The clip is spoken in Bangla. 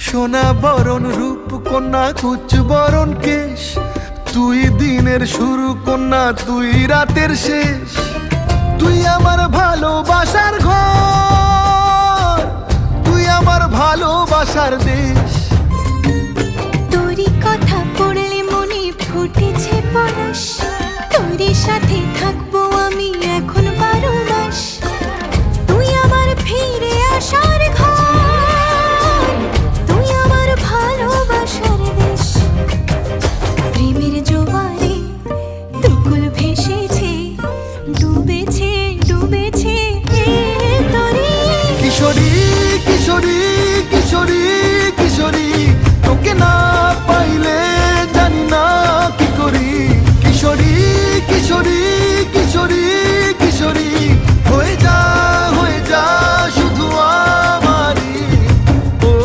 সোনা বরণ রূপ কন্যা কুচ বরণ কেশ, তুই দিনের শুরু কন্যা তুই রাতের শেষ। তুই আমার ভালোবাসার ঘর, তুই আমার ভালোবাসার দেশ। তোরই কথা পড়লে মনে ফুটেছে পরশ, তোরই সাথে থাকবো আমি এখন 12 মাস। তুই আমার ফিরে আসার